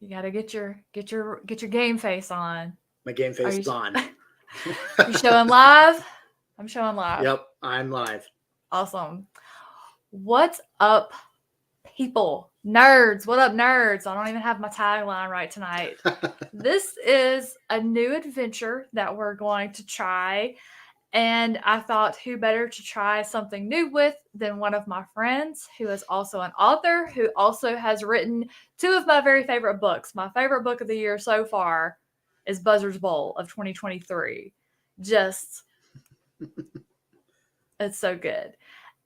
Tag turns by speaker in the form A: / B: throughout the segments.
A: You got to get your game face on.
B: My game
A: Are
B: face
A: you
B: is on.
A: you showing live? I'm showing live.
B: Yep, I'm live.
A: Awesome. What's up, people? Nerds. What up, nerds? I don't even have my tagline right tonight. This is a new adventure that we're going to try. And I thought, who better to try something new with than one of my friends who is also an author, who also has written two of my very favorite books. My favorite book of the year so far is Buzzard's Bowl of 2023. Just, it's so good.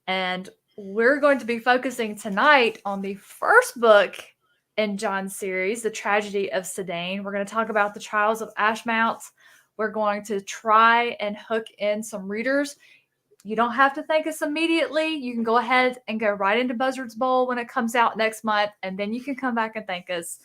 A: And we're going to be focusing tonight on the first book in John's series, The Tragedy of Sedaine. We're going to talk about the Trials of Ashmount. We're going to try and hook in some readers. You don't have to thank us immediately. You can go ahead and go right into Buzzard's Bowl when it comes out next month, and then you can come back and thank us.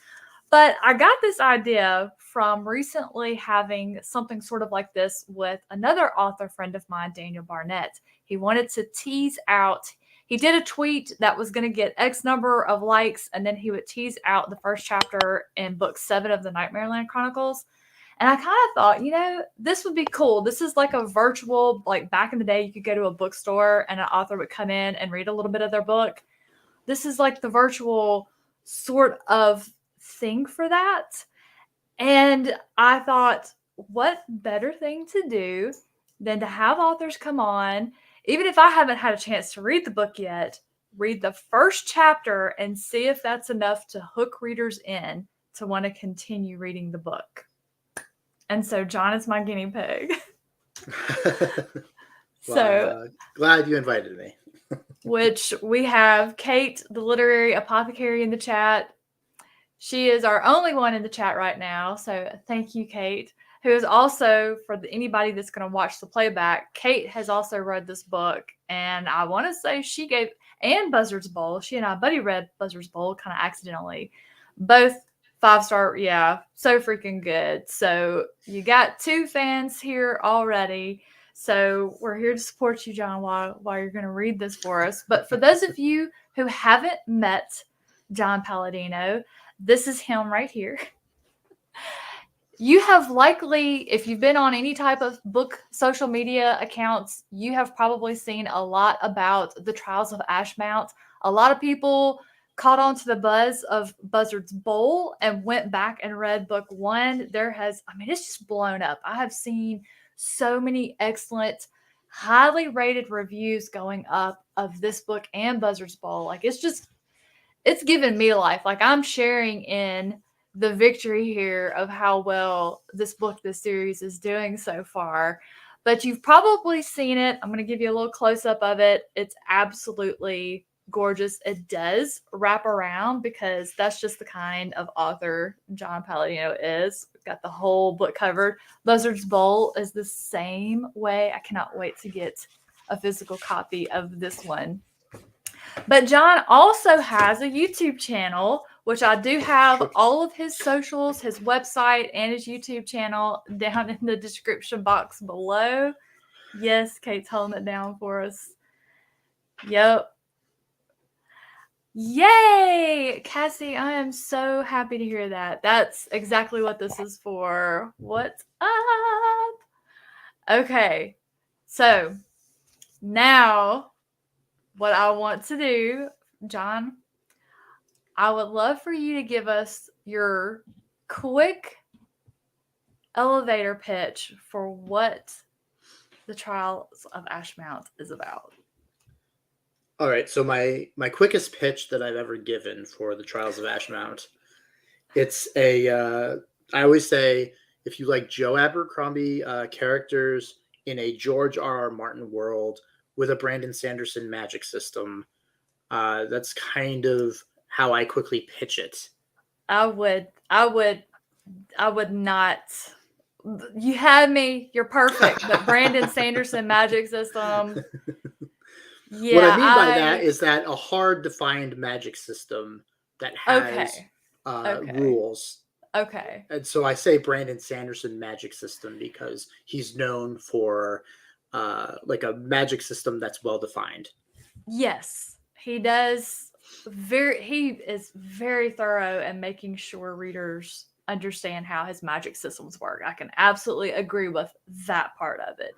A: But I got this idea from recently having something sort of like this with another author friend of mine, Daniel Barnett. He wanted to tease out, he did a tweet that was going to get X number of likes, and then he would tease out the first chapter in book 7 of the Nightmareland Chronicles. And I kind of thought, this would be cool. This is like a virtual, like back in the day, you could go to a bookstore and an author would come in and read a little bit of their book. This is like the virtual sort of thing for that. And I thought, what better thing to do than to have authors come on, even if I haven't had a chance to read the book yet, read the first chapter and see if that's enough to hook readers in to want to continue reading the book. And so John is my guinea pig.
B: Well, I'm glad you invited me.
A: Which we have Kate, the literary apothecary, in the chat. She is our only one in the chat right now. So thank you, Kate, who is also, for anybody that's going to watch the playback, Kate has also read this book. And I want to say she gave, and Buzzard's Bowl, she and I buddy read Buzzard's Bowl kind of accidentally. Both 5-star, yeah, so freaking good. So you got 2 fans here already. So we're here to support you, John, while you're going to read this for us. But for those of you who haven't met John Palladino, this is him right here. You have likely, if you've been on any type of book social media accounts, you have probably seen a lot about the Trials of Ashmount. A lot of people caught on to the buzz of Buzzard's Bowl and went back and read book 1. It's just blown up. I have seen so many excellent, highly rated reviews going up of this book and Buzzard's Bowl. Like, it's given me life. Like, I'm sharing in the victory here of how well this series is doing so far. But you've probably seen it. I'm going to give you a little close-up of it. It's absolutely gorgeous. It does wrap around because that's just the kind of author John Palladino is. We've got the whole book covered. Buzzard's Bowl is the same way. I cannot wait to get a physical copy of this one. But John also has a YouTube channel, which I do have all of his socials, his website, and his YouTube channel down in the description box below. Yes, Kate's holding it down for us. Yep. Yay! Cassie, I am so happy to hear that. That's exactly what this is for. What's up? Okay, so now what I want to do, John, I would love for you to give us your quick elevator pitch for what the Trials of Ashmount is about.
B: All right, so my quickest pitch that I've ever given for the Trials of Ashmount, it's I always say, if you like Joe Abercrombie characters in a George R.R. Martin world with a Brandon Sanderson magic system, that's kind of how I quickly pitch it.
A: I would not. You had me. You're perfect. But Brandon Sanderson magic system.
B: Yeah, what I mean by that is that a hard-defined magic system that has rules.
A: Okay.
B: And so I say Brandon Sanderson magic system because he's known for like a magic system that's well-defined.
A: Yes, he does he is very thorough in making sure readers understand how his magic systems work. I can absolutely agree with that part of it.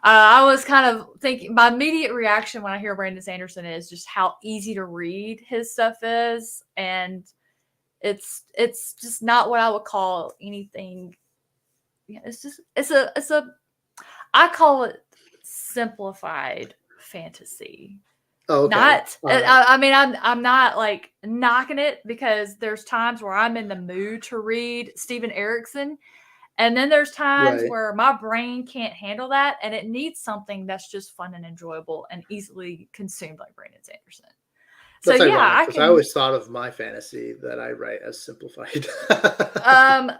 A: I was kind of thinking, my immediate reaction when I hear Brandon Sanderson is just how easy to read his stuff is, and it's just not what I would call anything. Yeah, it's a I call it simplified fantasy.
B: Oh, okay.
A: Not,
B: Right.
A: I mean, I'm not like knocking it, because there's times where I'm in the mood to read Steven Erikson, and then there's times
B: Right.
A: where my brain can't handle that, and it needs something that's just fun and enjoyable and easily consumed, like Brandon Sanderson. So
B: That's
A: yeah,
B: ironic
A: I
B: because I
A: can.
B: always thought of my fantasy that I write as simplified.
A: Um,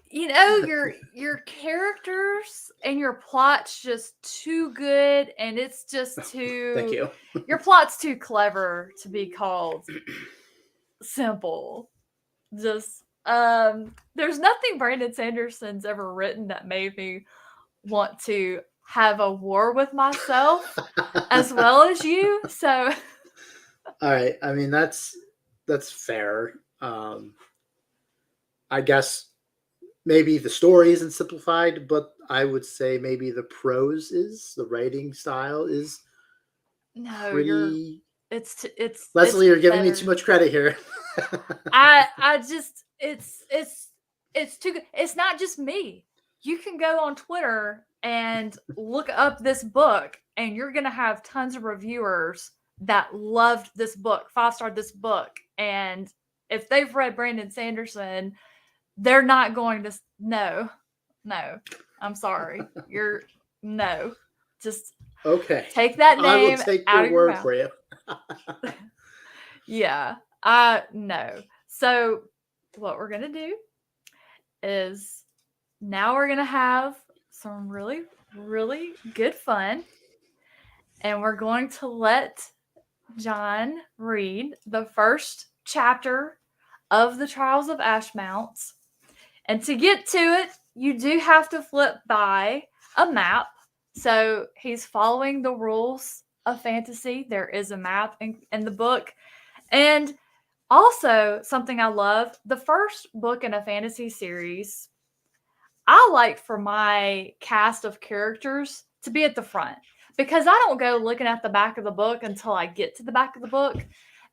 A: your characters and your plot's just too good, and it's just
B: Thank
A: too.
B: you.
A: Your plot's too clever to be called simple. Just there's nothing Brandon Sanderson's ever written that made me want to have a war with myself as well as you. So
B: All right. I mean, that's fair. I guess maybe the story isn't simplified, but I would say maybe the prose is, the writing style is
A: no,
B: pretty.
A: it's
B: Leslie, you're giving me
A: better.
B: too much credit here.
A: I just it's too good. It's not just me. You can go on Twitter and look up this book, and you're gonna have tons of reviewers that loved this book, 5-starred this book, and if they've read Brandon Sanderson, they're not going to. No, I'm sorry. You're no. Just
B: Okay.
A: take that
B: I will
A: name
B: take
A: out
B: your
A: of your
B: word
A: mouth.
B: for you.
A: Yeah. No. So what we're gonna do is now we're gonna have some really, really good fun. And we're going to let John read the first chapter of the Trials of Ashmount. And to get to it, you do have to flip by a map. So he's following the rules of fantasy. There is a map in the book. And also, something I love, the first book in a fantasy series, I like for my cast of characters to be at the front, because I don't go looking at the back of the book until I get to the back of the book.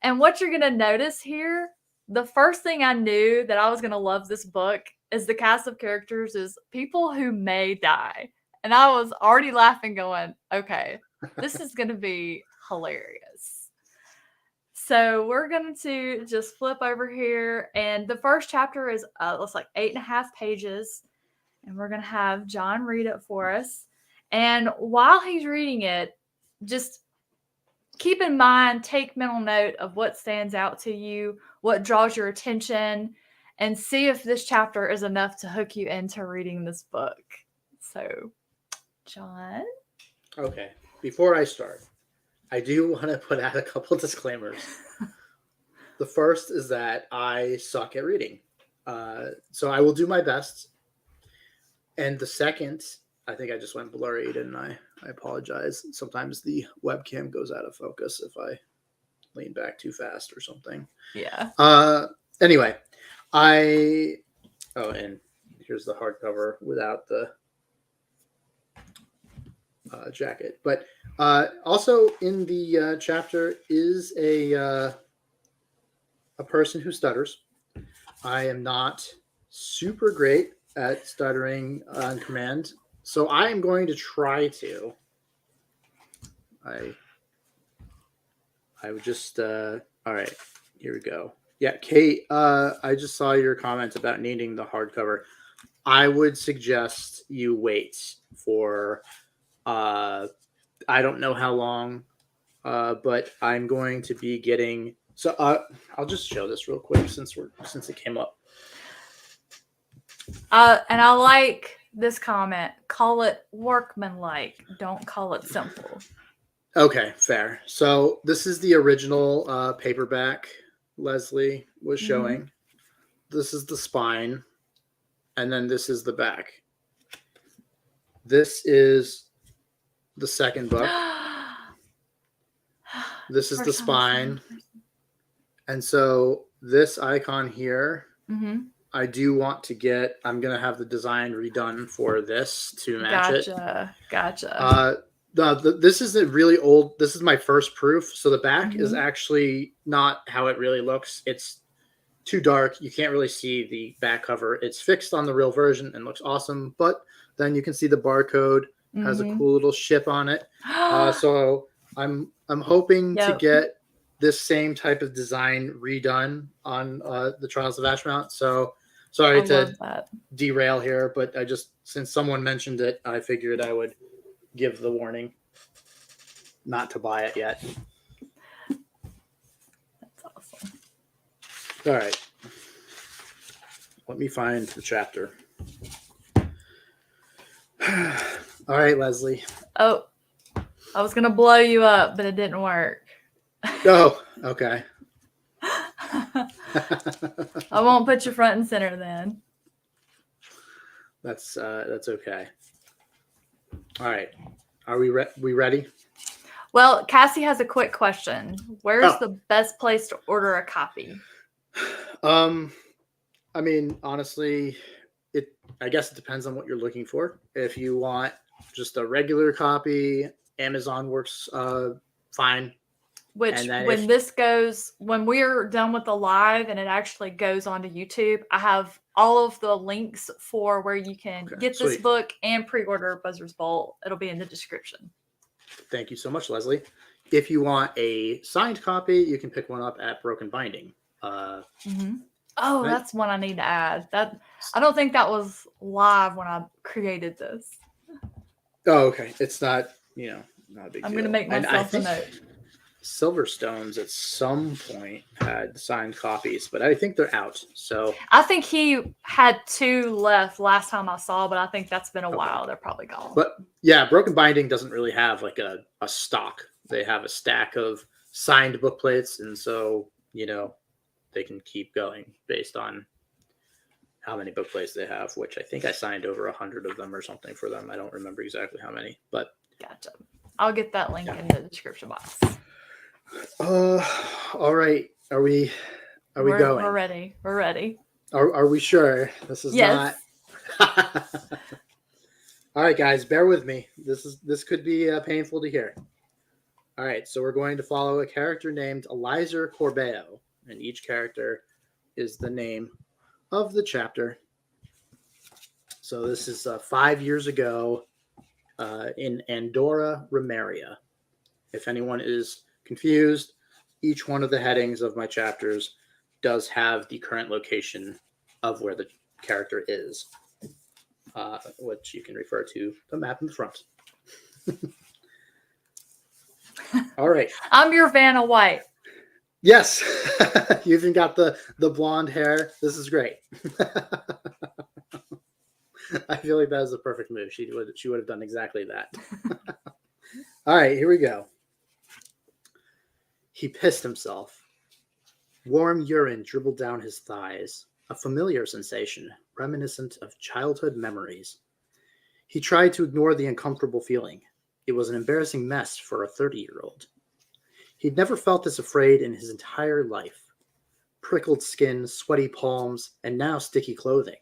A: And what you're going to notice here, the first thing I knew that I was going to love this book is the cast of characters is people who may die. And I was already laughing, going, okay, this is going to be hilarious. So we're going to just flip over here. And the first chapter is, looks like 8.5 pages. And we're going to have John read it for us. And while he's reading it, just keep in mind, take mental note of what stands out to you, what draws your attention, and see if this chapter is enough to hook you into reading this book. So, John?
B: Okay. Before I start, I do want to put out a couple disclaimers. The first is that I suck at reading. So I will do my best. And the second, I think I just went blurry, didn't I? I apologize. Sometimes the webcam goes out of focus if I lean back too fast or something.
A: Yeah.
B: Anyway, and here's the hardcover without the jacket. But also in the chapter is a person who stutters. I am not super great at stuttering on command, so I am going to try to. I would just all right, here we go. Yeah, Kate, I just saw your comment about needing the hardcover. I would suggest you wait for I don't know how long, but I'm going to be getting. So I'll just show this real quick since it came up.
A: And I like this comment. Call it workmanlike. Don't call it simple.
B: Okay, fair. So this is the original paperback Leslie was showing. Mm-hmm. This is the spine, and then this is the back. This is the second book. This is the spine. And so this icon here,
A: Mm-hmm.
B: I do want to get, I'm going to have the design redone for this to match it.
A: Gotcha.
B: This is a really old, this is my first proof. So the back is
A: Mhm.
B: actually not how it really looks. It's too dark. You can't really see the back cover. It's fixed on the real version and looks awesome. But then you can see the barcode has a
A: Mhm.
B: cool little ship on it. So I'm hoping to
A: Yep.
B: get this same type of design redone on the Trials of Ashmount. So sorry
A: I
B: to
A: love that.
B: derail here, but I just, since someone mentioned it, I figured I would give the warning not to buy it yet.
A: That's awesome.
B: All right. Let me find the chapter. All right, Leslie.
A: Oh, I was gonna blow you up, but it didn't work.
B: Oh, okay.
A: I won't put you front and center then.
B: That's okay. All right. Are we ready?
A: Well, Cassie has a quick question. Where's
B: Oh.
A: the best place to order a copy?
B: I mean, honestly, I guess it depends on what you're looking for. If you want just a regular copy, Amazon works fine.
A: Which, when we're done with the live and it actually goes onto YouTube, I have all of the links for where you can get this book and pre-order Buzzer's Bolt. It'll be in the description.
B: Thank you so much, Leslie. If you want a signed copy, you can pick one up at Broken Binding.
A: Oh, that's one I need to add. That I don't think that was live when I created this.
B: Oh, okay. It's not, not a big deal.
A: I'm going to make myself a note.
B: Silverstones at some point had signed copies, but I think they're out. So
A: I think he had 2 left last time I saw, but I think that's been a while. They're probably gone.
B: But yeah, Broken Binding doesn't really have like a stock. They have a stack of signed book plates, and so they can keep going based on how many book plates they have, which I think I signed over 100 of them or something for them. I don't remember exactly how many, but
A: gotcha. I'll get that link in the description box.
B: All right. Are we going?
A: We're ready. We're ready.
B: Are we sure? This is not. All right, guys, bear with me. This could be painful to hear. All right, so we're going to follow a character named Eliza Corbeo, and each character is the name of the chapter. So this is 5 years ago in Andorra, Remeria. If anyone is confused, each one of the headings of my chapters does have the current location of where the character is, which you can refer to the map in the front. All right.
A: I'm your Vanna White.
B: Yes. You even got the blonde hair. This is great. I feel like that is a perfect move. She would have done exactly that. All right, here we go. He pissed himself. Warm urine dribbled down his thighs, a familiar sensation reminiscent of childhood memories. He tried to ignore the uncomfortable feeling. It was an embarrassing mess for a 30-year-old. He'd never felt this afraid in his entire life. Prickled skin, sweaty palms, and now sticky clothing.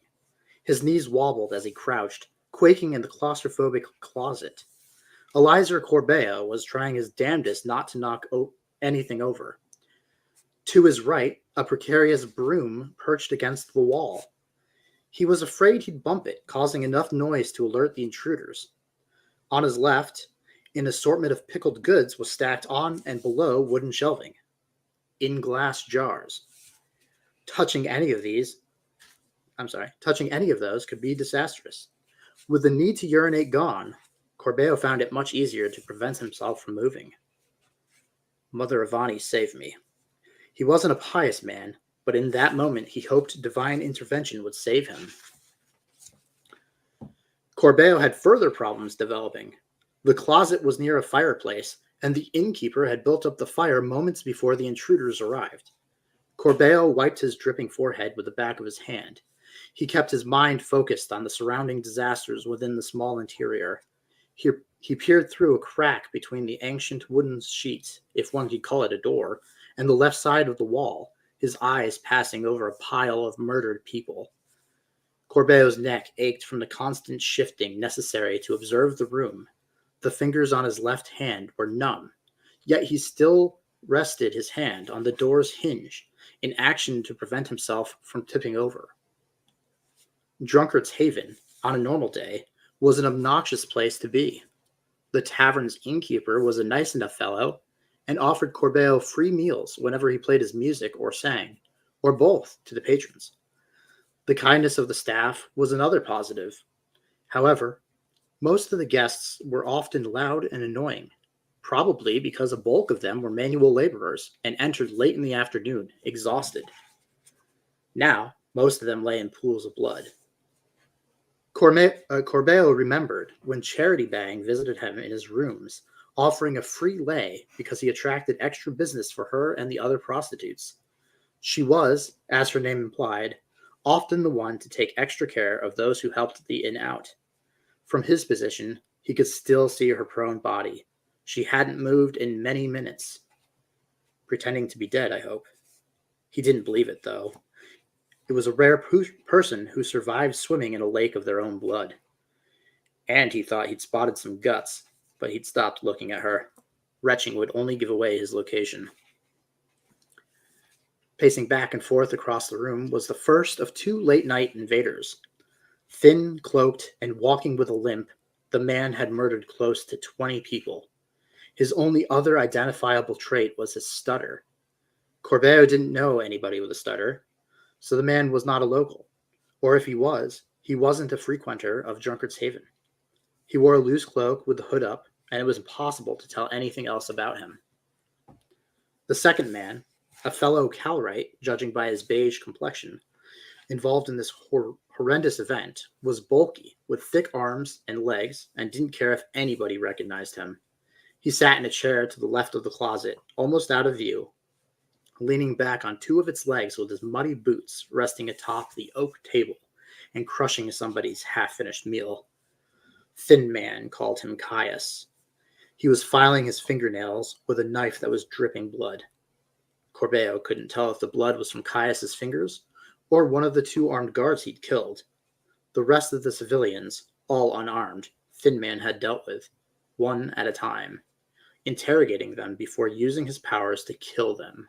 B: His knees wobbled as he crouched, quaking in the claustrophobic closet. Eliza Corbeo was trying his damnedest not to knock anything over. To his right, a precarious broom perched against the wall. He was afraid he'd bump it, causing enough noise to alert the intruders. On his left, an assortment of pickled goods was stacked on and below wooden shelving, in glass jars. Touching any of those could be disastrous. With the need to urinate gone, Corbeo found it much easier to prevent himself from moving. Mother Avani saved me. He wasn't a pious man, but in that moment he hoped divine intervention would save him. Corbeo had further problems developing. The closet was near a fireplace, and the innkeeper had built up the fire moments before the intruders arrived. Corbeo wiped his dripping forehead with the back of his hand. He kept his mind focused on the surrounding disasters within the small interior. He peered through a crack between the ancient wooden sheets, if one could call it a door, and the left side of the wall, his eyes passing over a pile of murdered people. Corbeau's neck ached from the constant shifting necessary to observe the room. The fingers on his left hand were numb, yet he still rested his hand on the door's hinge in action to prevent himself from tipping over. Drunkard's Haven, on a normal day, was an obnoxious place to be. The tavern's innkeeper was a nice enough fellow and offered Corbeau free meals whenever he played his music or sang, or both, to the patrons. The kindness of the staff was another positive. However, most of the guests were often loud and annoying, probably because a bulk of them were manual laborers and entered late in the afternoon, exhausted. Now, most of them lay in pools of blood. Corbeau remembered when Charity Bang visited him in his rooms, offering a free lay because he attracted extra business for her and the other prostitutes. She was, as her name implied, often the one to take extra care of those who helped the inn out. From his position, he could still see her prone body. She hadn't moved in many minutes. Pretending to be dead, I hope. He didn't believe it, though. It was a rare person who survived swimming in a lake of their own blood. And he thought he'd spotted some guts, but he'd stopped looking at her. Retching would only give away his location. Pacing back and forth across the room was the first of two late-night invaders. Thin, cloaked, and walking with a limp, the man had murdered close to 20 people. His only other identifiable trait was his stutter. Corbeau didn't know anybody with a stutter, so the man was not a local. Or if he was, he wasn't a frequenter of Drunkard's Haven. He wore a loose cloak with the hood up, and it was impossible to tell anything else about him. The second man, a fellow Calrite, judging by his beige complexion, involved in this horrendous event, was bulky, with thick arms and legs, and didn't care if anybody recognized him. He sat in a chair to the left of the closet, almost out of view, leaning back on two of its legs with his muddy boots resting atop the oak table and crushing somebody's half-finished meal. Thin Man called him Caius. He was filing his fingernails with a knife that was dripping blood. Corbeau couldn't tell if the blood was from Caius's fingers or one of the two armed guards he'd killed. The rest of the civilians, all unarmed, Thin Man had dealt with, one at a time, interrogating them before using his powers to kill them.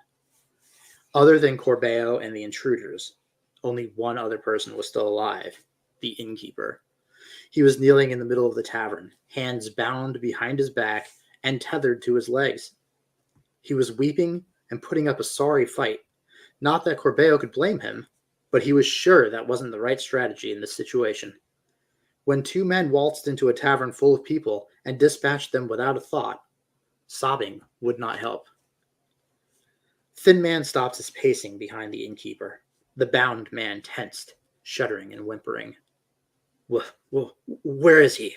B: Other than Corbeau and the intruders, only one other person was still alive, the innkeeper. He was kneeling in the middle of the tavern, hands bound behind his back and tethered to his legs. He was weeping and putting up a sorry fight. Not that Corbeau could blame him, but he was sure that wasn't the right strategy in this situation. When two men waltzed into a tavern full of people and dispatched them without a thought, sobbing would not help. Thin Man stopped his pacing behind the innkeeper. The bound man tensed, shuddering and whimpering. Where is he?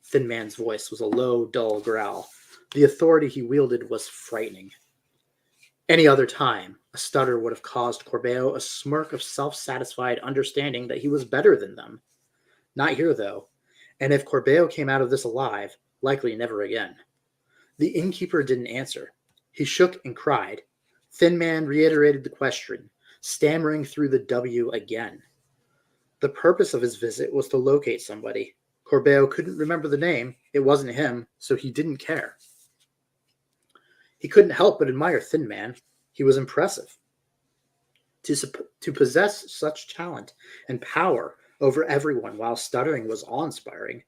B: Thin Man's voice was a low, dull growl. The authority he wielded was frightening. Any other time, a stutter would have caused Corbeau a smirk of self-satisfied understanding that he was better than them. Not here, though, and if Corbeau came out of this alive, likely never again. The innkeeper didn't answer. He shook and cried. Thin Man reiterated the question, stammering through the W again. The purpose of his visit was to locate somebody. Corbeau couldn't remember the name. It wasn't him, so he didn't care. He couldn't help but admire Thin Man. He was impressive. To possess such talent and power over everyone while stuttering was awe-inspiring.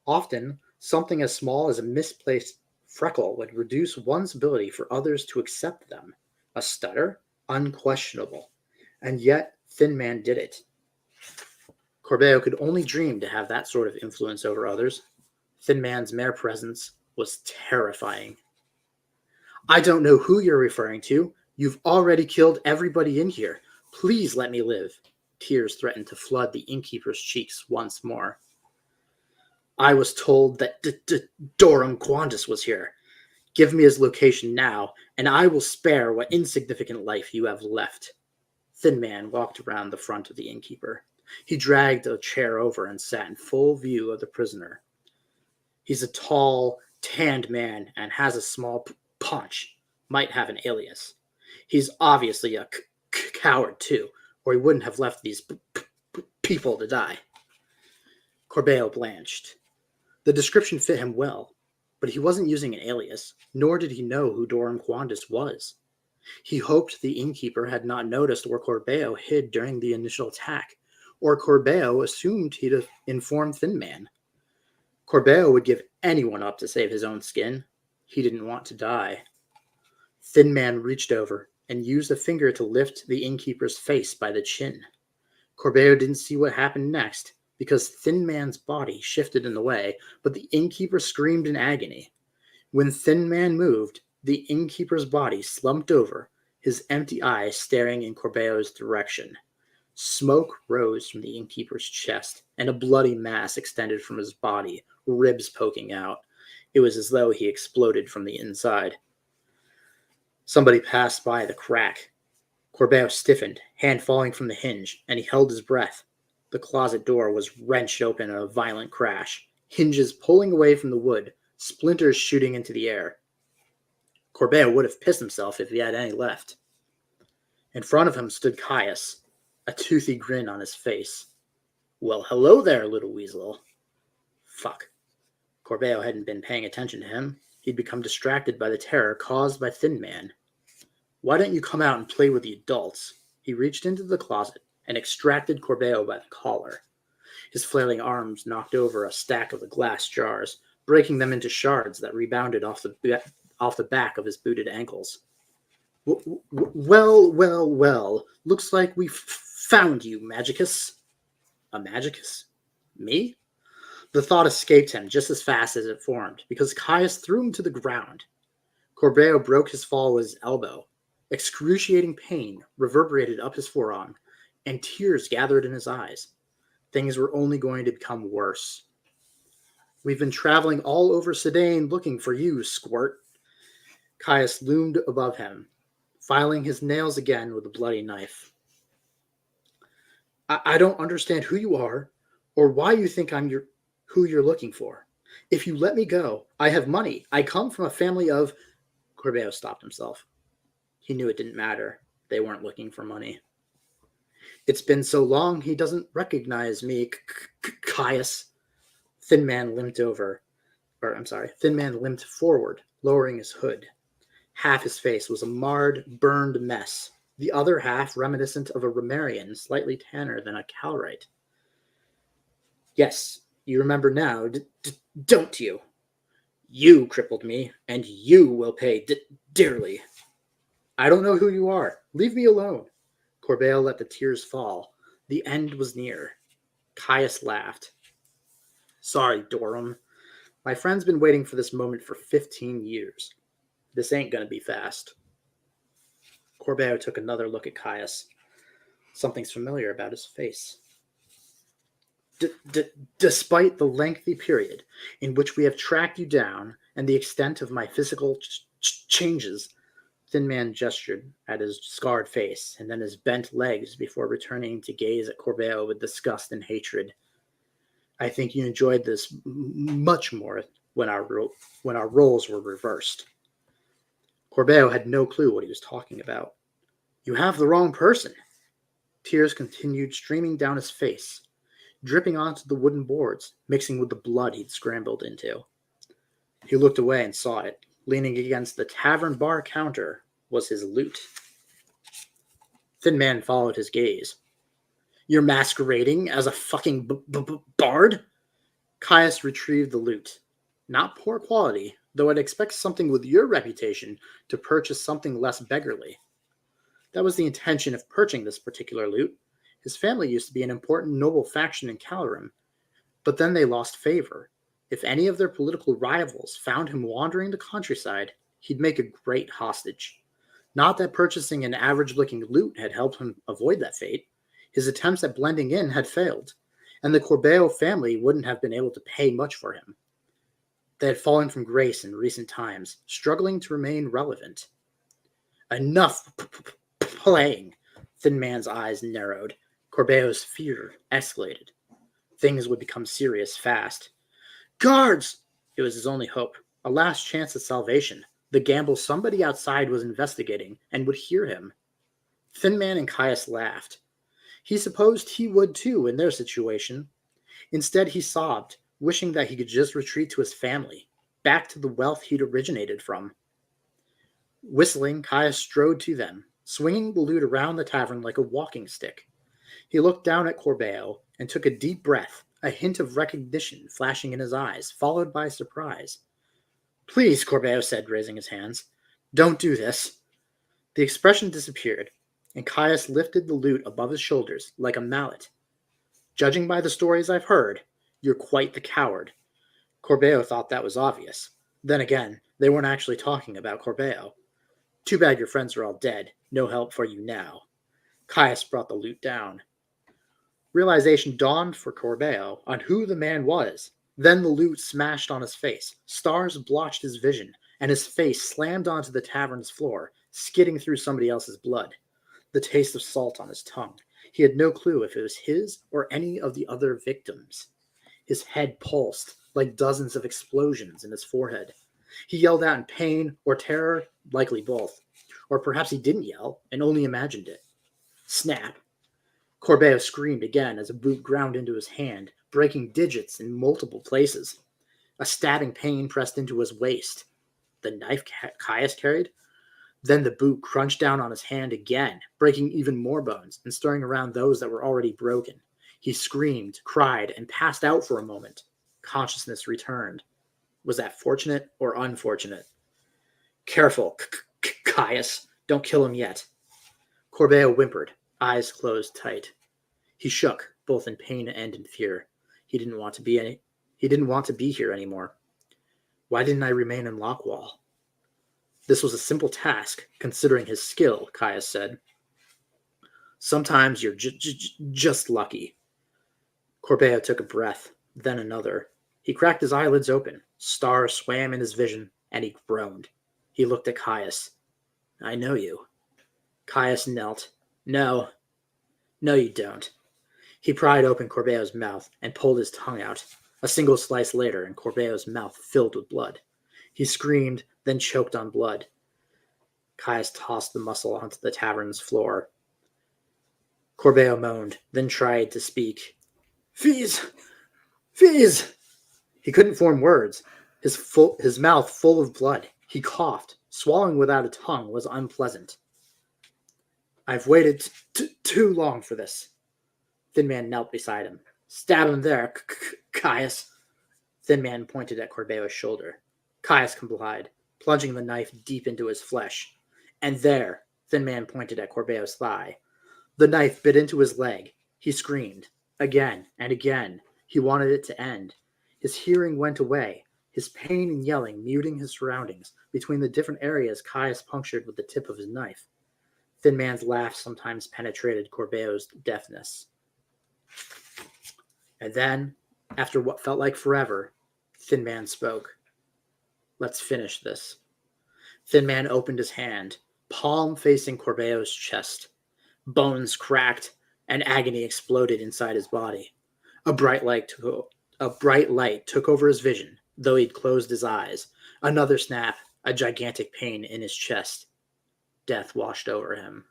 B: Often, something as small as a misplaced freckle would reduce one's ability for others to accept them. A stutter? Unquestionable. And yet, Thin Man did it. Corbeau could only dream to have that sort of influence over others. Thin Man's mere presence was terrifying. I don't know who you're referring to. You've already killed everybody in here. Please let me live. Tears threatened to flood the innkeeper's cheeks once more. I was told that Dorum Quandus was here. Give me his location now, and I will spare what insignificant life you have left. Thin Man walked around the front of the innkeeper. He dragged a chair over and sat in full view of the prisoner. He's a tall, tanned man and has a small paunch. Might have an alias. He's obviously a coward, too, or he wouldn't have left these people to die. Corbeil blanched. The description fit him well, but he wasn't using an alias, nor did he know who Dorum Quandis was. He hoped the innkeeper had not noticed where Corbeil hid during the initial attack, or Corbeil assumed he'd have informed Thin Man. Corbeil would give anyone up to save his own skin. He didn't want to die. Thin Man reached over and used a finger to lift the innkeeper's face by the chin. Corbeil didn't see what happened next, because Thin Man's body shifted in the way, but the innkeeper screamed in agony. When Thin Man moved, the innkeeper's body slumped over, his empty eyes staring in Corbeil's direction. Smoke rose from the innkeeper's chest, and a bloody mass extended from his body, ribs poking out. It was as though he exploded from the inside. Somebody passed by the crack. Corbeil stiffened, hand falling from the hinge, and he held his breath. The closet door was wrenched open in a violent crash, hinges pulling away from the wood, splinters shooting into the air. Corbeil would have pissed himself if he had any left. In front of him stood Caius, a toothy grin on his face. Well, hello there, little weasel. Fuck. Corbeil hadn't been paying attention to him. He'd become distracted by the terror caused by Thin Man. Why don't you come out and play with the adults? He reached into the closet and extracted Corbeil by the collar. His flailing arms knocked over a stack of the glass jars, breaking them into shards that rebounded off the back of his booted ankles. Well, looks like we found you, Magicus. A Magicus? Me? The thought escaped him just as fast as it formed, because Caius threw him to the ground. Corbeil broke his fall with his elbow. Excruciating pain reverberated up his forearm, and tears gathered in his eyes. Things were only going to become worse. We've been traveling all over Sedain looking for you, Squirt. Caius loomed above him, filing his nails again with a bloody knife. I don't understand who you are, or why you think I'm who you're looking for. If you let me go, I have money. I come from a family of... Corbeil stopped himself. He knew it didn't matter. They weren't looking for money. It's been so long he doesn't recognize me, Caius. Thin Man limped forward, lowering his hood. Half his face was a marred, burned mess, the other half reminiscent of a Romarian, slightly tanner than a Calrite. Yes, you remember now, don't you? You crippled me, and you will pay dearly. I don't know who you are. Leave me alone. Corbeil let the tears fall. The end was near. Caius laughed. Sorry, Dorum. My friend's been waiting for this moment for 15 years. This ain't gonna be fast. Corbeil took another look at Caius. Something's familiar about his face. Despite the lengthy period in which we have tracked you down and the extent of my physical changes, Thin Man gestured at his scarred face and then his bent legs before returning to gaze at Corbeil with disgust and hatred. I think you enjoyed this much more when our roles were reversed. Corbeil had no clue what he was talking about. You have the wrong person. Tears continued streaming down his face, dripping onto the wooden boards, mixing with the blood he'd scrambled into. He looked away and saw it. Leaning against the tavern bar counter was his lute. Thin Man followed his gaze. You're masquerading as a fucking bard? Caius retrieved the lute. Not poor quality, though I'd expect something with your reputation to purchase something less beggarly. That was the intention of purchasing this particular lute. His family used to be an important noble faction in Calorim, but then they lost favor. If any of their political rivals found him wandering the countryside, he'd make a great hostage. Not that purchasing an average-looking lute had helped him avoid that fate. His attempts at blending in had failed, and the Corbeil family wouldn't have been able to pay much for him. They had fallen from grace in recent times, struggling to remain relevant. Enough playing! Thin Man's eyes narrowed. Corbeil's fear escalated. Things would become serious fast. Guards! It was his only hope, a last chance at salvation. The gamble somebody outside was investigating and would hear him. Thin Man and Caius laughed. He supposed he would too in their situation. Instead, he sobbed, wishing that he could just retreat to his family, back to the wealth he'd originated from. Whistling, Caius strode to them, swinging the lute around the tavern like a walking stick. He looked down at Corbeil and took a deep breath, a hint of recognition flashing in his eyes, followed by surprise. "Please," Corbeil said, raising his hands. "Don't do this." The expression disappeared, and Caius lifted the lute above his shoulders like a mallet. "Judging by the stories I've heard, you're quite the coward." Corbeil thought that was obvious. Then again, they weren't actually talking about Corbeil. "Too bad your friends are all dead. No help for you now." Caius brought the lute down. Realization dawned for Corbeil on who the man was. Then the lute smashed on his face. Stars blotched his vision, and his face slammed onto the tavern's floor, skidding through somebody else's blood. The taste of salt on his tongue. He had no clue if it was his or any of the other victims. His head pulsed like dozens of explosions in his forehead. He yelled out in pain or terror, likely both. Or perhaps he didn't yell and only imagined it. Snap. Corbeil screamed again as a boot ground into his hand, breaking digits in multiple places. A stabbing pain pressed into his waist. The knife Caius carried? Then the boot crunched down on his hand again, breaking even more bones and stirring around those that were already broken. He screamed, cried, and passed out for a moment. Consciousness returned. Was that fortunate or unfortunate? "Careful, Caius. Don't kill him yet." Corbeil whimpered, eyes closed tight. He shook, both in pain and in fear. He didn't want to be here anymore. Why didn't I remain in Lockwall? This was a simple task, considering his skill, Caius said. "Sometimes you're just lucky." Corbeil took a breath, then another. He cracked his eyelids open. Stars swam in his vision, and he groaned. He looked at Caius. "I know you." Caius knelt. No, you don't." He pried open Corbeil's mouth and pulled his tongue out. A single slice later, and Corbeil's mouth filled with blood. He screamed, then choked on blood. Caius tossed the muscle onto the tavern's floor. Corbeil moaned, then tried to speak. Fees! He couldn't form words. His mouth full of blood. He coughed. Swallowing without a tongue was unpleasant. "I've waited too long for this." Thin Man knelt beside him. "Stab him there, Caius." Thin Man pointed at Corbeil's shoulder. Caius complied, plunging the knife deep into his flesh. "And there," Thin Man pointed at Corbeil's thigh. The knife bit into his leg. He screamed. Again and again. He wanted it to end. His hearing went away, his pain and yelling muting his surroundings between the different areas Caius punctured with the tip of his knife. Thin Man's laugh sometimes penetrated Corbeil's deafness. And then, after what felt like forever, Thin Man spoke. "Let's finish this." Thin Man opened his hand, palm facing Corbeil's chest. Bones cracked, and agony exploded inside his body. A bright light took over his vision, though he'd closed his eyes. Another snap, a gigantic pain in his chest. Death washed over him.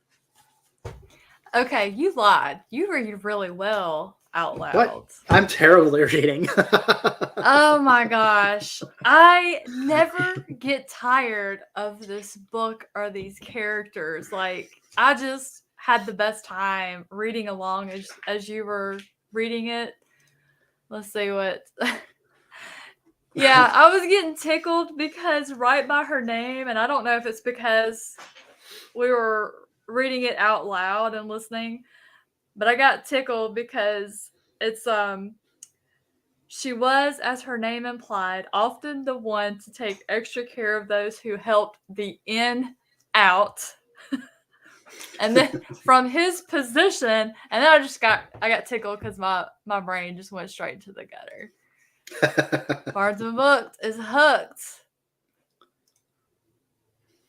A: Okay, you lied. You read really well out loud.
B: What? I'm terrible at reading.
A: Oh my gosh. I never get tired of this book or these characters. Like, I just had the best time reading along as you were reading it. Let's see what. Yeah, I was getting tickled because right by her name, and I don't know if it's because we were reading it out loud and listening, but I got tickled because it's she was, as her name implied, often the one to take extra care of those who helped the in out. And then from his position, and then I got tickled because my brain just went straight into the gutter. Barnes and Booked is hooked.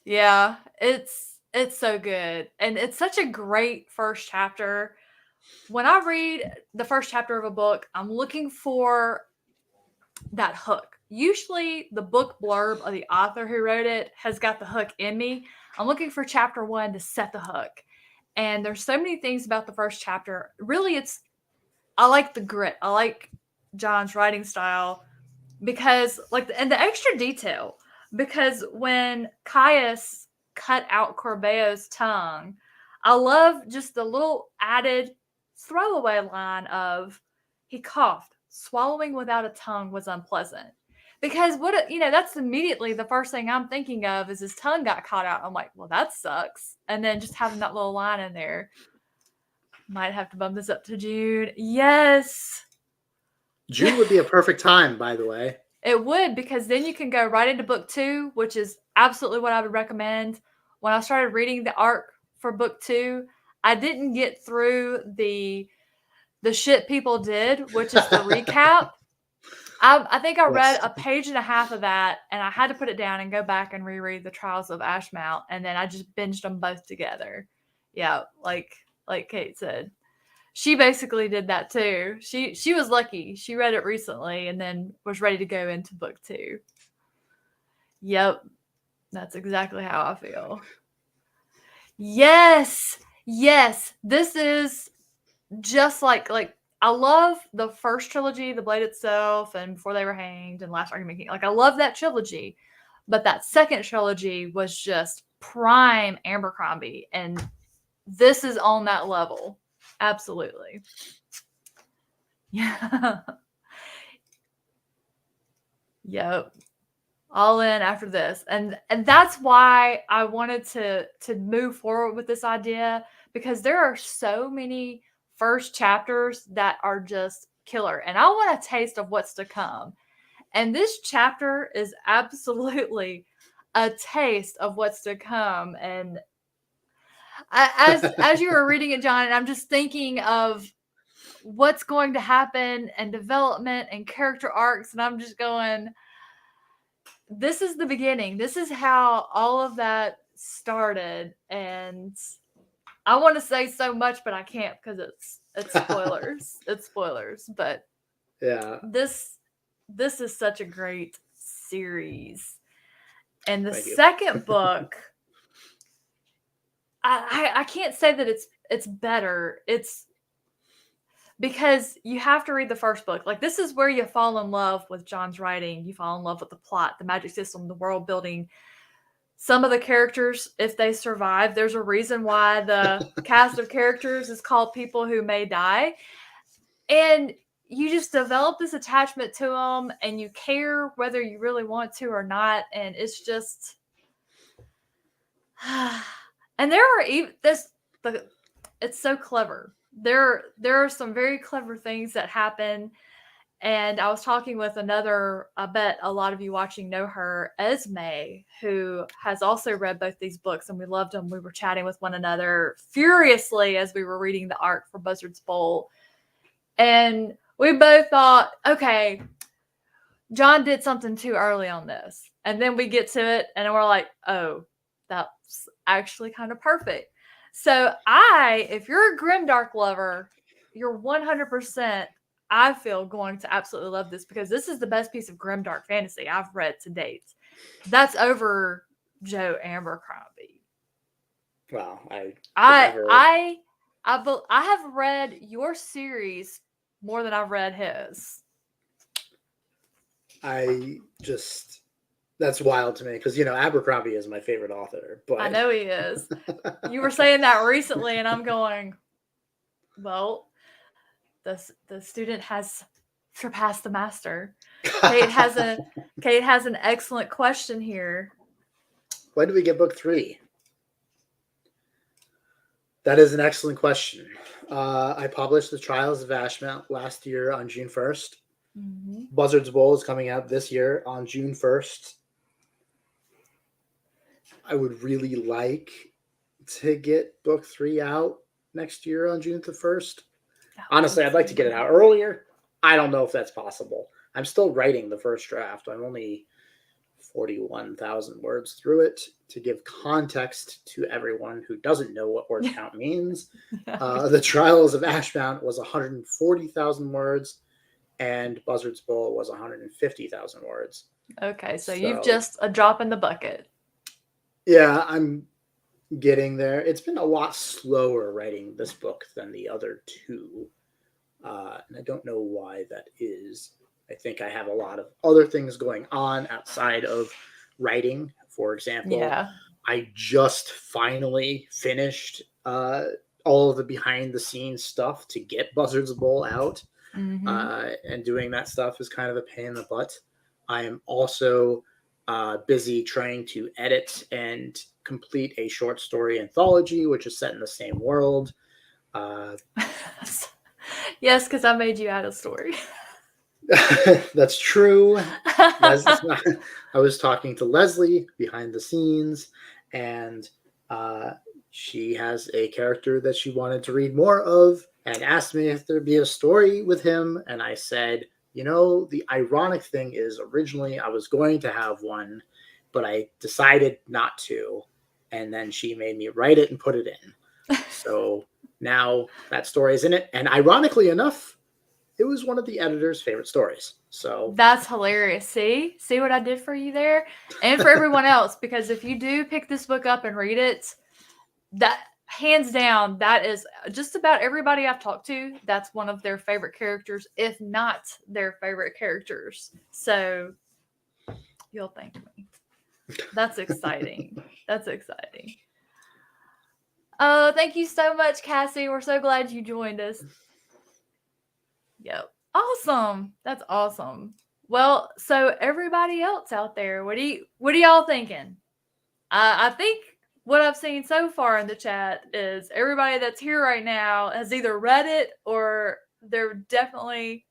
A: Yeah, it's so good. And it's such a great first chapter. When I read the first chapter of a book, I'm looking for that hook. usually the book blurb of the author who wrote it has got the hook in me. I'm looking for chapter 1 to set the hook. And there's so many things about the first chapter. Really, I like the grit. I like John's writing style because, and the extra detail. Because when Caius cut out Corbeo's tongue, I love just the little added throwaway line of he coughed. Swallowing without a tongue was unpleasant. Because that's immediately the first thing I'm thinking of is his tongue got caught out. I'm like, well, that sucks. And then just having that little line in there. Might have to bump this up to June. Yes.
B: June would be a perfect time, by the way.
A: It would, because then you can go right into book 2, which is absolutely what I would recommend. When I started reading the arc for book 2, I didn't get through the shit people did, which is the recap. I think I read a page and a half of that, and I had to put it down and go back and reread the Trials of Ashmount, and then I just binged them both together. Yeah, like Kate said. She basically did that too. She was lucky. She read it recently and then was ready to go into book 2. Yep. That's exactly how I feel. Yes. Yes. This is just like I love the first trilogy, The Blade Itself and Before They Were Hanged and Last Argument King. Like, I love that trilogy. But that second trilogy was just prime Abercrombie, and this is on that level. Absolutely. Yeah. Yep. All in after this. And that's why I wanted to move forward with this idea, because there are so many first chapters that are just killer. And I want a taste of what's to come. And this chapter is absolutely a taste of what's to come. And as you were reading it, John, and I'm just thinking of what's going to happen and development and character arcs, and I'm just going, this is the beginning. This is how all of that started, and I want to say so much, but I can't because it's spoilers. It's spoilers, but
B: yeah,
A: this is such a great series. And the second book, I can't say that it's better. It's because you have to read the first book. Like, this is where you fall in love with John's writing. You fall in love with the plot, the magic system, the world building. Some of the characters, if they survive, there's a reason why the cast of characters is called People Who May Die. And you just develop this attachment to them, and you care whether you really want to or not. And it's just... And there are even it's so clever. There are some very clever things that happen. And I was talking with another, I bet a lot of you watching know her, Esme, who has also read both these books, and we loved them. We were chatting with one another furiously as we were reading the arc for Buzzard's Bowl. And we both thought, okay, John did something too early on this. And then we get to it, and we're like, oh, that's actually kind of perfect. So if you're a grimdark lover, you're 100%, I feel, going to absolutely love this, because this is the best piece of grimdark fantasy I've read to date. That's over Joe Abercrombie.
B: Wow.
A: I have read your series more than I've read his.
B: That's wild to me, because, Abercrombie is my favorite author. But
A: I know he is. You were saying that recently, and I'm going, well, the student has surpassed the master. Kate has an excellent question here.
B: When do we get book 3? That is an excellent question. I published the Trials of Ashmount last year on June 1st. Mm-hmm. Buzzard's Bowl is coming out this year on June 1st. I would really like to get book 3 out next year on June the 1st. Honestly, I'd like to get it out earlier. I don't know if that's possible. I'm still writing the first draft. I'm only 41,000 words through it. To give context to everyone who doesn't know what word count means, the Trials of Ashmount was 140,000 words. and Buzzard's Bowl was 150,000 words.
A: Okay, so you've just a drop in the bucket.
B: Yeah, I'm getting there. It's been a lot slower writing this book than the other two. And I don't know why that is. I think I have a lot of other things going on outside of writing. For example, I just finally finished all of the behind the scenes stuff to get Buzzard's Bowl out. And doing that stuff is kind of a pain in the butt. I am also busy trying to edit and complete a short story anthology, which is set in the same world.
A: Yes, because I made you add a story.
B: That's true. I was talking to Leslie behind the scenes, and she has a character that she wanted to read more of and asked me if there'd be a story with him. And I said, you know, the ironic thing is originally I was going to have one, but I decided not to. And then she made me write it and put it in. So now that story is in it. And ironically enough, it was one of the editor's favorite stories. So
A: that's hilarious. See what I did for you there? And for everyone else, because if you do pick this book up and read it, that hands down, that is just about everybody I've talked to. That's one of their favorite characters, if not their favorite characters. So you'll thank me. That's exciting. That's exciting. Oh, thank you so much, Cassie. We're so glad you joined us. Yep. Awesome. That's awesome. Well, so everybody else out there, what are y'all thinking? I think what I've seen so far in the chat is everybody that's here right now has either read it or they're definitely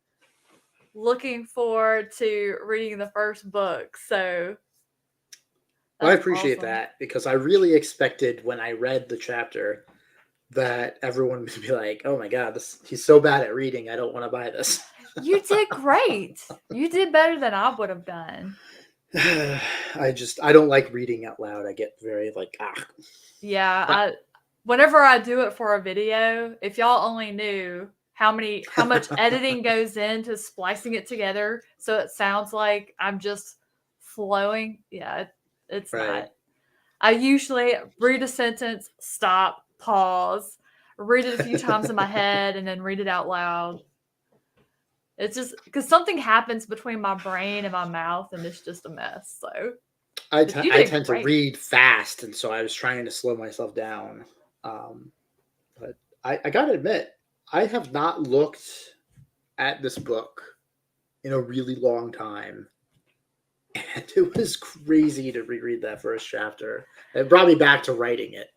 A: looking forward to reading the first book. So
B: I appreciate that, because I really expected when I read the chapter that everyone would be like, oh my God, he's so bad at reading. I don't want to buy this.
A: You did great. You did better than I would have done.
B: I don't like reading out loud. I get very
A: Yeah, whenever I do it for a video, if y'all only knew how much editing goes into splicing it together so it sounds like I'm just flowing. Yeah, it's not. I usually read a sentence, stop, pause, read it a few times in my head, and then read it out loud. It's just because something happens between my brain and my mouth, and it's just a mess. So
B: I tend to read fast, and so I was trying to slow myself down. But I gotta admit, I have not looked at this book in a really long time. And it was crazy to reread that first chapter. It brought me back to writing it.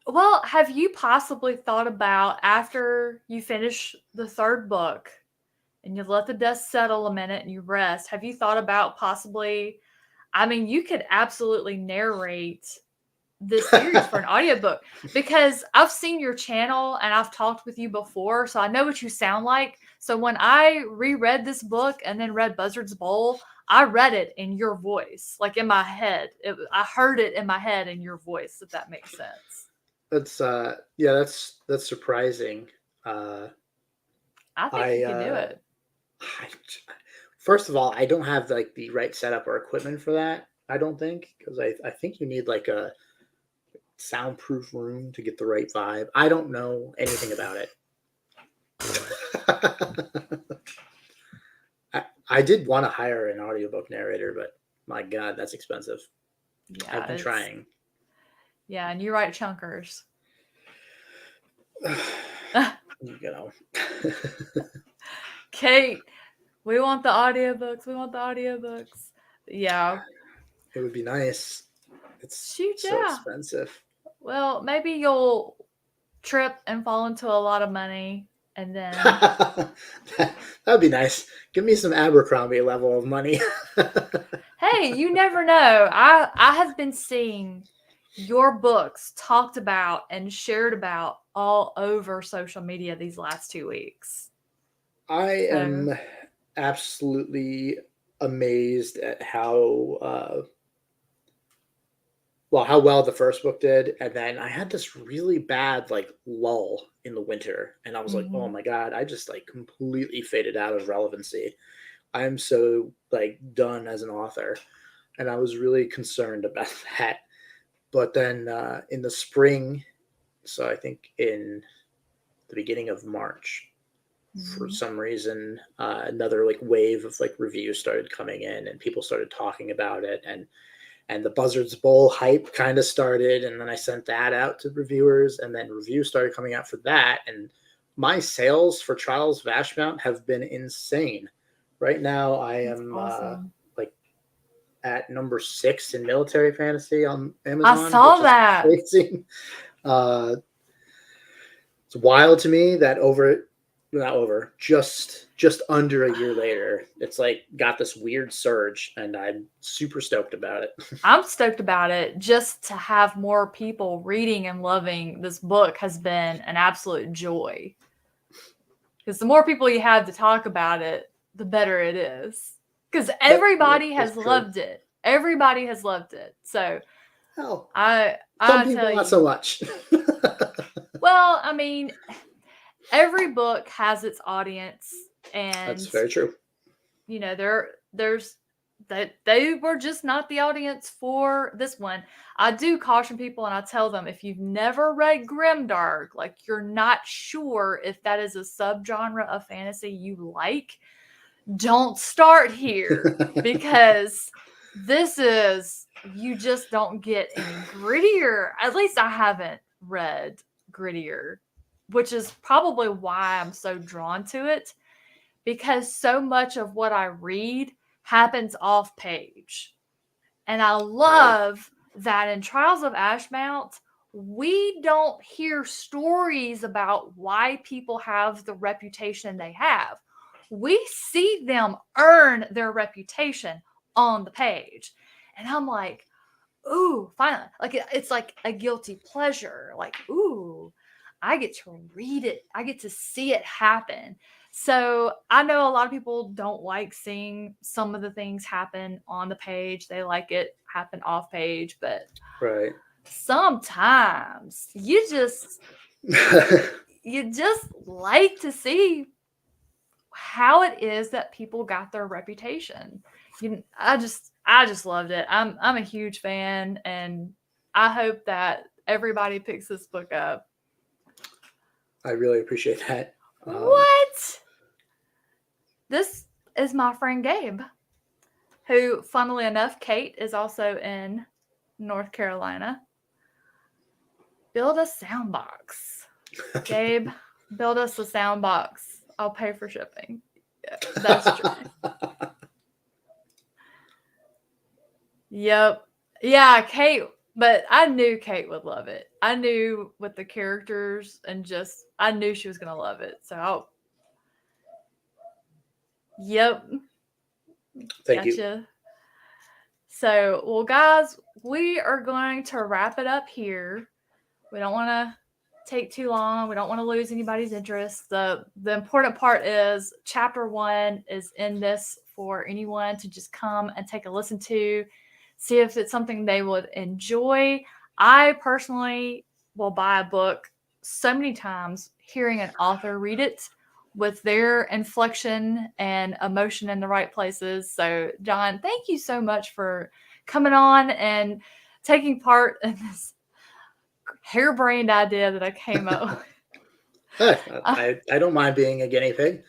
A: Well, have you possibly thought about, after you finish the third book and you let the dust settle a minute and you rest, have you thought about possibly, I mean, you could absolutely narrate this series for an audiobook, because I've seen your channel and I've talked with you before, so I know what you sound like. So when I reread this book and then read Buzzard's Bowl, I read it in your voice, like in my head. I heard it in my head in your voice, if that makes sense.
B: That's surprising.
A: I think you can do it.
B: First of all, I don't have like the right setup or equipment for that. I don't think, because I think you need like a soundproof room to get the right vibe. I don't know anything about it. I did want to hire an audiobook narrator, but my God, that's expensive. Yeah, I've been trying.
A: Yeah, and you write chunkers.
B: You know.
A: Kate, we want the audiobooks. Yeah.
B: It would be nice. It's so expensive.
A: Well, maybe you'll trip and fall into a lot of money, and then
B: that would be nice. Give me some Abercrombie level of money.
A: Hey, you never know. I have been seeing your books talked about and shared about all over social media these last 2 weeks.
B: I am absolutely amazed at how how well the first book did, and then I had this really bad like lull in the winter, and I was like, oh
A: Mhm.
B: my god, I just like completely faded out of relevancy. I am so like done as an author, and I was really concerned about that. But then in the spring, so I think in the beginning of March, for
A: Mhm.
B: some reason, another like wave of like reviews started coming in, and people started talking about it, and the Buzzards Bowl hype kind of started, and then I sent that out to reviewers, and then reviews started coming out for that, and my sales for Trials of Ashmount have been insane. Right now, I
A: That's
B: am
A: awesome.
B: like at number 6 in military fantasy on
A: I
B: Amazon,
A: saw
B: which is
A: that.
B: crazy. Uh, it's wild to me that just under a year later, it's like got this weird surge, and I'm super stoked about it.
A: I'm stoked about it. Just to have more people reading and loving this book has been an absolute joy. Because the more people you have to talk about it, the better it is. Because
B: Yep,
A: everybody
B: that's
A: has
B: true.
A: loved it. Everybody has loved it. So
B: Hell, some
A: I
B: people
A: tell
B: not so
A: you,
B: much.
A: well, I mean, every book has its audience,
B: That's
A: and
B: very true.
A: there's that they were just not the audience for this one. I do caution people, and I tell them, if you've never read grimdark, like you're not sure if that is a subgenre of fantasy you like, don't start here, because you just don't get any grittier. At least I haven't read grittier, which is probably why I'm so drawn to it, because so much of what I read happens off page. And I
B: Right.
A: love that in Trials of Ashmount, we don't hear stories about why people have the reputation they have. We see them earn their reputation on the page. And I'm like, ooh, finally. Like it's like a guilty pleasure. Like, ooh, I get to read it. I get to see it happen. So I know a lot of people don't like seeing some of the things happen on the page. They like it happen off page, but
B: Right.
A: sometimes you just like to see how it is that people got their reputation. I just loved it. I'm a huge fan, and I hope that everybody picks this book up.
B: I really appreciate that.
A: What? This is my friend Gabe, who, funnily enough, Kate is also in North Carolina. Build a sound box. Gabe, build us a sound box. I'll pay for shipping. Yeah, that's true. Yep. Yeah, Kate, but I knew Kate would love it. I knew with the characters, and just I knew she was going to love it. So, yep.
B: Thank you.
A: Gotcha. So, well, guys, we are going to wrap it up here. We don't want to take too long. We don't want to lose anybody's interest. The important part is chapter 1 is in this for anyone to just come and take a listen to, see if it's something they would enjoy. I personally will buy a book so many times hearing an author read it with their inflection and emotion in the right places. So, John, thank you so much for coming on and taking part in this harebrained idea that I came up with.
B: I don't mind being a guinea pig,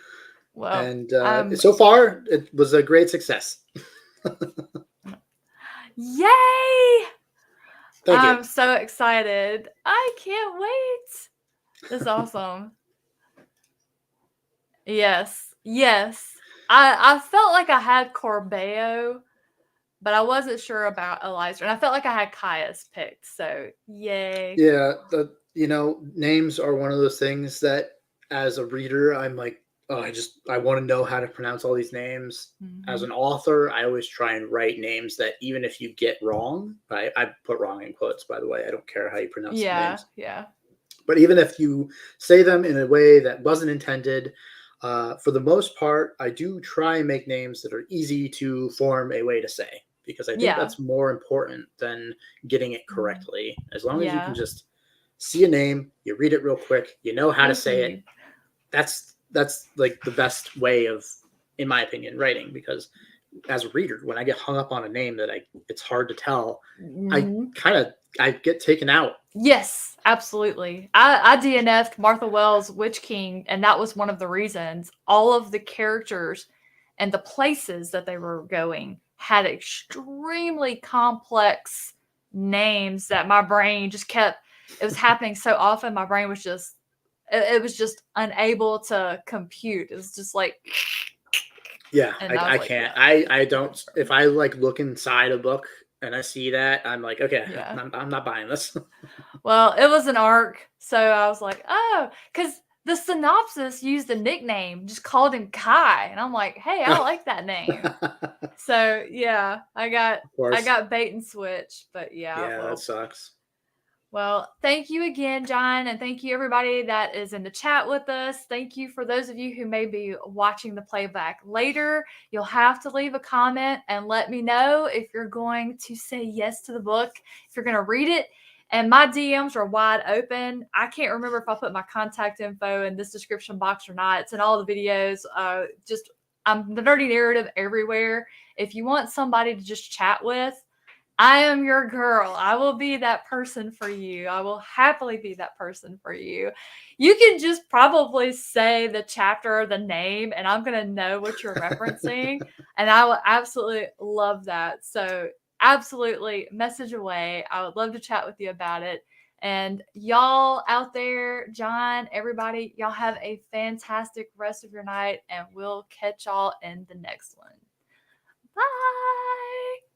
A: Well,
B: and so far it was a great success.
A: yay!
B: Thank you.
A: I'm so excited. I can't wait. This is awesome. Yes. Yes. I felt like I had Corbeo, but I wasn't sure about Eliza. And I felt like I had Caius picked. So yay.
B: Yeah, names are one of those things that as a reader, I'm like, oh, I want to know how to pronounce all these names. As
A: Mm-hmm.
B: an author, I always try and write names that even if you get wrong, I put wrong in quotes, by the way. I don't care how you pronounce the
A: Yeah.
B: names.
A: Yeah.
B: But even if you say them in a way that wasn't intended, for the most part, I do try and make names that are easy to form a way to say. because I think
A: Yeah.
B: that's more important than getting it correctly. As long as you can
A: Yeah.
B: just see a name, you read it real quick, you know how to
A: Thank
B: say
A: you.
B: it. That's like the best way of, in my opinion, writing, because as a reader, when I get hung up on a name that it's hard to tell,
A: Mhm.
B: I get taken out.
A: Yes, absolutely. I DNF'd Martha Wells' Witch King, and that was one of the reasons. All of the characters and the places that they were going had extremely complex names that my brain just kept. It was happening so often. My brain was just. It was just unable to compute. It was just like.
B: Yeah,
A: And I was
B: I
A: like,
B: can't.
A: yeah,
B: I don't. If I like look inside a book and I see that, I'm like, okay,
A: yeah.
B: I'm not buying this.
A: Well, it was an arc, so I was like, oh, because the synopsis used the nickname, just called him Kai, and I'm like, hey, I like that name.
B: Of
A: So yeah, I
B: course.
A: got bait and switch, but yeah,
B: Yeah, that
A: well,
B: sucks.
A: thank you again, John, and thank you everybody that is in the chat with us. Thank you for those of you who may be watching the playback later. You'll have to leave a comment and let me know if you're going to say yes to the book, if you're going to read it. And my DMs are wide open. I can't remember if I put my contact info in this description box or not. It's in all the videos. I'm the nerdy narrative everywhere. If you want somebody to just chat with, I am your girl. I will be that person for you. I will happily be that person for you. You can just probably say the chapter or the name, and I'm going to know what you're referencing. And I will absolutely love that. So, absolutely message away. I would love to chat with you about it. And y'all out there, John, everybody, y'all have a fantastic rest of your night, and we'll catch y'all in the next one. Bye.